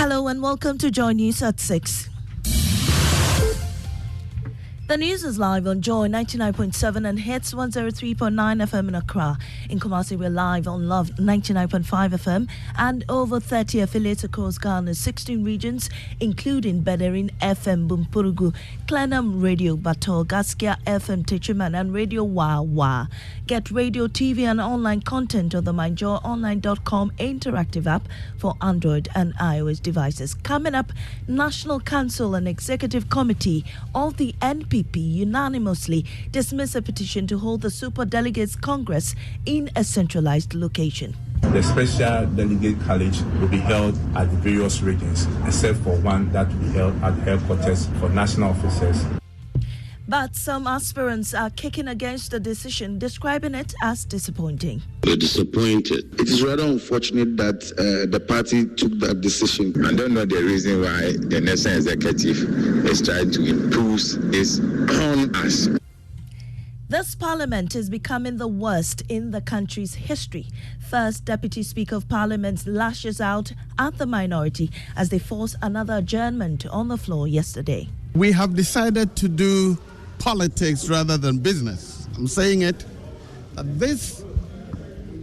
Hello and welcome to Joy News at 6. The news is live on Joy 99.7 and hits 103.9 FM in Accra. In Kumasi, we're live on Love 99.5 FM and over 30 affiliates across Ghana's 16 regions, including Bederin FM Bumpurugu, Clenham Radio Bato, Gaskia FM Techiman, and Radio Wawa. Get radio, TV, and online content on the myjoyonline.com interactive app for Android and iOS devices. Coming up, National Council and Executive Committee of the NPP unanimously dismiss a petition to hold the Super Delegates Congress in a centralized location. The Special Delegate College will be held at the various regions, except for one that will be held at the headquarters for national officers. But some aspirants are kicking against the decision, describing it as disappointing. We're disappointed. It is rather unfortunate that the party took that decision. I don't know the reason why the national executive is trying to impose this on us. This parliament is becoming the worst in the country's history. First Deputy Speaker of Parliament lashes out at the minority as they force another adjournment on the floor yesterday. We have decided to do politics rather than business. I'm saying it, that this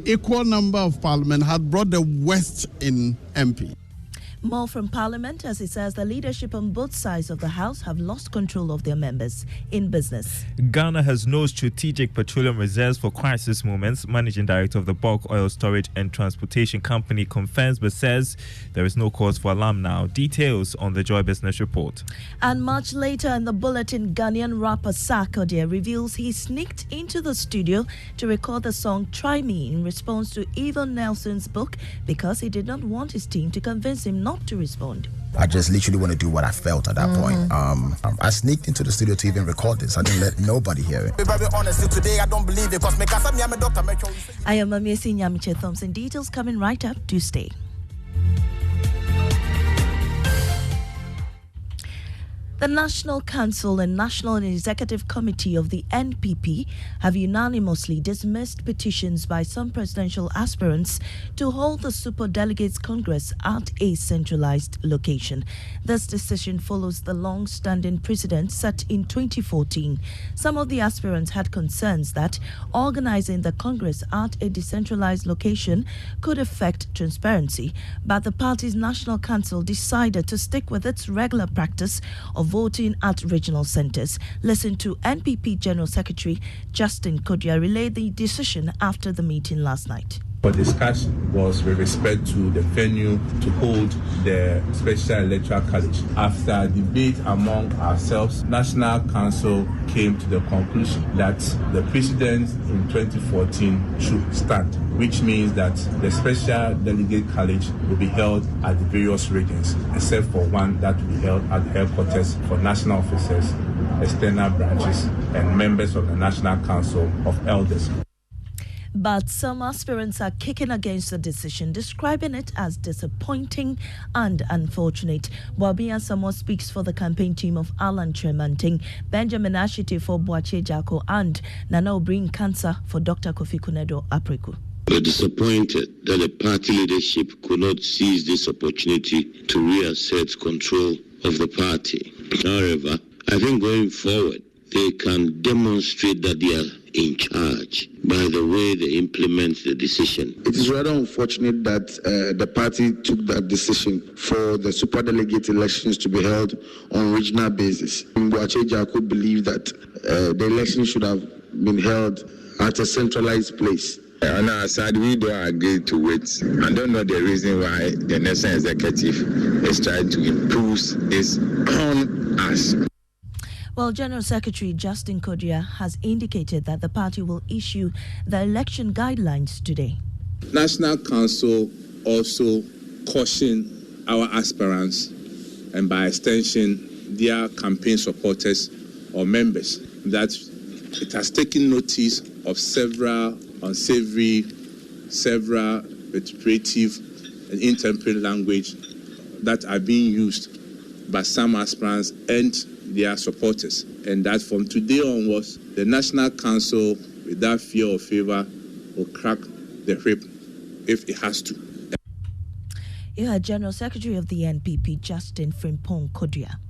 equal number of parliament had brought the worst in MP. More from Parliament as he says the leadership on both sides of the House have lost control of their members in business. Ghana has no strategic petroleum reserves for crisis moments. Managing Director of the Bulk Oil Storage and Transportation Company confirms but says there is no cause for alarm now. Details on the Joy Business Report. And much later in the bulletin, Ghanaian rapper Sarkodie reveals he sneaked into the studio to record the song Try Me in response to Evan Nelson's book because he did not want his team to convince him not to respond. I just literally want to do what I felt at that point. I sneaked into the studio to even record this. I didn't let nobody hear it. Today, I don't believe it because I am Amiesi Nyamiche Thompson. Details coming right up. Do stay. The National Council and National and Executive Committee of the NPP have unanimously dismissed petitions by some presidential aspirants to hold the Super Delegates Congress at a centralized location. This decision follows the long-standing precedent set in 2014. Some of the aspirants had concerns that organizing the Congress at a decentralized location could affect transparency, but the party's National Council decided to stick with its regular practice of voting at regional centers. Listen to NPP General Secretary Justin Kodia relay the decision after the meeting last night. For discussion was with respect to the venue to hold the Special Electoral College. After debate among ourselves, National Council came to the conclusion that the precedent in 2014 should stand, which means that the Special Delegate College will be held at the various regions, except for one that will be held at the headquarters for national officers, external branches, and members of the National Council of Elders. But some aspirants are kicking against the decision, describing it as disappointing and unfortunate. Boabi Asamoah speaks for the campaign team of Alan Tremanting, Benjamin Ashite for Boache Jako, and Nana Obrin Cancer for Dr. Kofi Kunedo Apreku. We're disappointed that the party leadership could not seize this opportunity to reassert control of the party. However, I think going forward, they can demonstrate that they are in charge by the way they implement the decision. It is rather unfortunate that the party took that decision for the super delegate elections to be held on regional basis. Boache Jako believed that the election should have been held at a centralized place. On our side, we don't agree to it. I don't know the reason why the national executive is trying to impose this on us. Well, General Secretary Justin Kodia has indicated that the party will issue the election guidelines today. National Council also cautioned our aspirants and by extension their campaign supporters or members that it has taken notice of several unsavory, several vituperative and intemperate language that are being used by some aspirants and their supporters, and that from today onwards, the National Council, without fear or favor, will crack the whip if it has to. You heard General Secretary of the NPP, Justin Frimpong Kodria.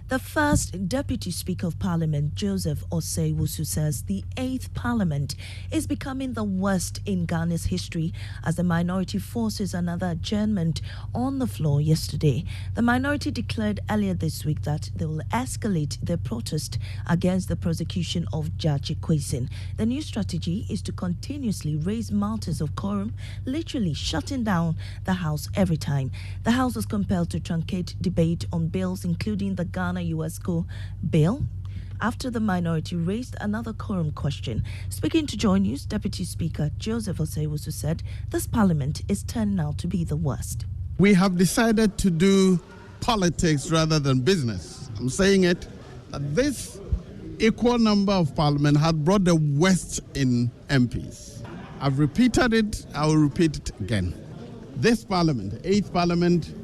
The first Deputy Speaker of Parliament, Joseph Osei-Wusu, says the 8th Parliament is becoming the worst in Ghana's history as the minority forces another adjournment on the floor yesterday. The minority declared earlier this week that they will escalate their protest against the prosecution of Judge Ikwesin. The new strategy is to continuously raise matters of quorum, literally shutting down the House every time. The House was compelled to truncate debate on bills, including the Ghana USCO bill, after the minority raised another quorum question. Speaking to Joy News, Deputy Speaker Joseph Osei-Wusu said this parliament is turning out to be the worst. We have decided to do politics rather than business. I'm saying it, that this equal number of parliament had brought the worst in MPs. I've repeated it, I will repeat it again. This parliament, 8th parliament,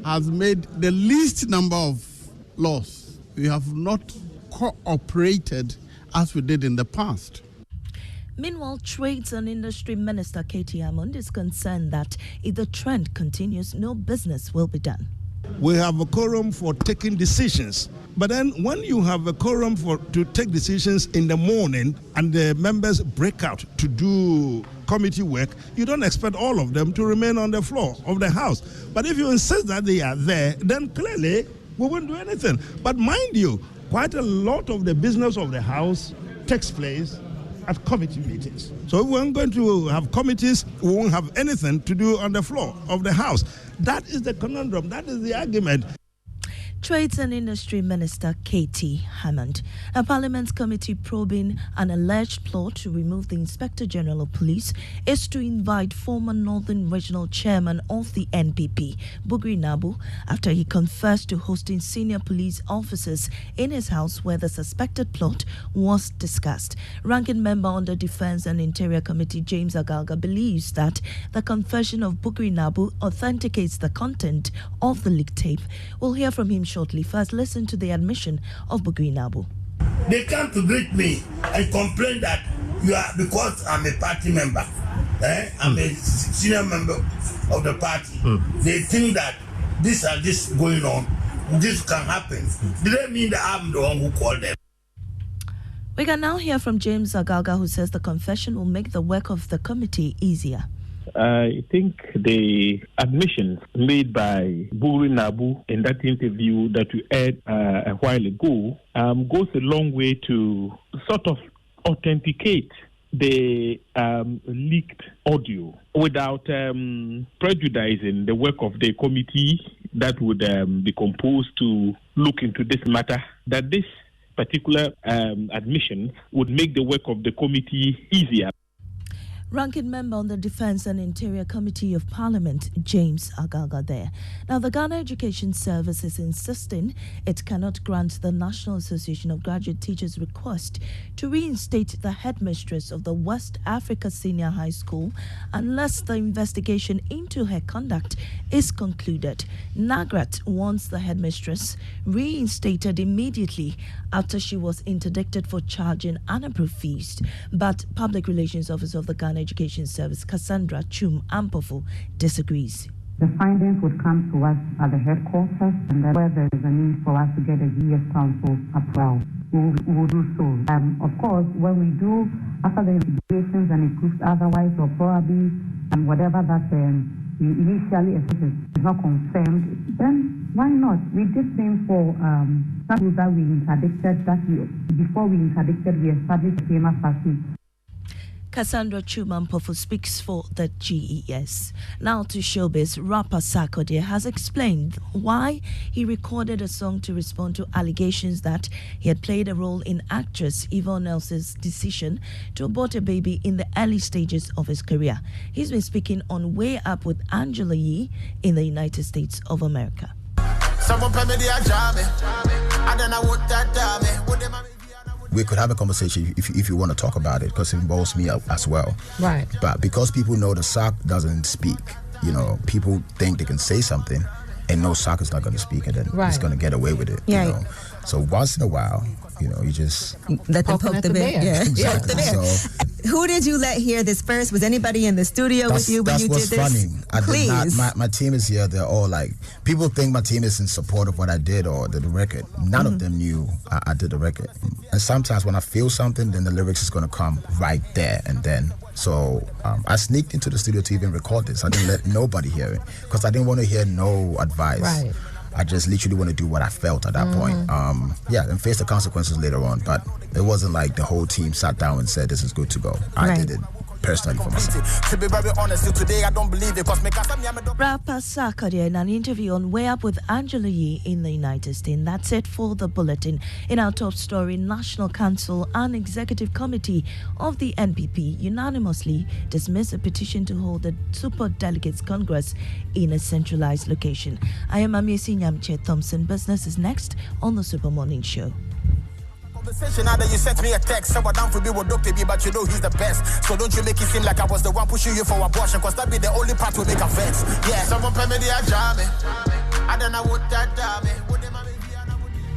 has made the least number of laws. We have not cooperated as we did in the past. Meanwhile, Trades and Industry Minister Katie Hammond is concerned that if the trend continues, no business will be done. We have a quorum for taking decisions. But then when you have a quorum to take decisions in the morning and the members break out to do committee work, you don't expect all of them to remain on the floor of the House. But if you insist that they are there, then clearly we won't do anything. But mind you, quite a lot of the business of the House takes place at committee meetings. So if we're going to have committees, we won't have anything to do on the floor of the House. That is the conundrum. That is the argument. Trades and Industry Minister Katie Hammond. A Parliament's committee probing an alleged plot to remove the Inspector General of Police is to invite former Northern Regional Chairman of the NPP, Bugri Nabu, after he confessed to hosting senior police officers in his house where the suspected plot was discussed. Ranking member on the Defense and Interior Committee, James Agalga, believes that the confession of Bugri Nabu authenticates the content of the leaked tape. We'll hear from him shortly. First, listen to the admission of Bugri Nabu. They come to greet me and complain that you are, because I'm a party member, I'm a senior member of the party. They think that this and this going on, this can happen. Do they mean that I'm the one who called them? We can now hear from James Agalga, who says the confession will make the work of the committee easier. I think the admissions made by Bugri Nabu in that interview that we had a while ago goes a long way to sort of authenticate the leaked audio without prejudicing the work of the committee that would be composed to look into this matter, that this particular admission would make the work of the committee easier. Ranking member on the Defense and Interior Committee of Parliament, James Agalga there. Now, the Ghana Education Service is insisting it cannot grant the National Association of Graduate Teachers' request to reinstate the headmistress of the West Africa Senior High School unless the investigation into her conduct is concluded. NAGRAT wants the headmistress reinstated immediately after she was interdicted for charging unapproved fees. But Public Relations Officer of the Ghana Education Service, Cassandra Chum Ampofu, disagrees. The findings would come to us at the headquarters, and then where there is a need for us to get a GS Council approval, we will do so. Of course, when we do, after the investigations and it proves otherwise, or probably whatever that we initially assessed is not confirmed, then why not? We did things for some that we interdicted, before we interdicted, we established a famous party. Cassandra Chumampofu speaks for the GES. Now to showbiz, rapper Sarkodie has explained why he recorded a song to respond to allegations that he had played a role in actress Yvonne Els's decision to abort a baby in the early stages of his career. He's been speaking on Way Up with Angela Yee in the United States of America. We could have a conversation if you want to talk about it, because it involves me as well. Right. But because people know the SAC doesn't speak, people think they can say something and no SAC is not going to speak, and then it's going to get away with it. Yeah. So once in a while, you just let them poke the bear. Yeah. Exactly. So, who did you let hear this first? Was anybody in the studio with you when you did this? That's what's funny. Please. My team is here. They're all like, people think my team is in support of what I did or the record. None of them knew I did the record. And sometimes when I feel something, then the lyrics is going to come right there and then. So I sneaked into the studio to even record this. I didn't let nobody hear it because I didn't want to hear no advice. Right. I just literally want to do what I felt at that point. And face the consequences later on. But it wasn't like the whole team sat down and said, this is good to go. I did it personally for myself. To be very honest, today I don't believe it because Rapper Sarkodie in an interview on Way Up with Angela Yee in the United States. That's it for the bulletin. In our top story, National Council and Executive Committee of the NPP unanimously dismissed a petition to hold the Super Delegates Congress in a centralized location. I am Amiesi Nyamche Thompson. Business is next on the Super Morning Show. Now that you sent me a text, someone down for me with Dr. B, but you know he's the best. So don't you make it seem like I was the one pushing you for abortion, cause that be the only part will make a vex. Yeah, someone pay me the ajami. I don't know what that damn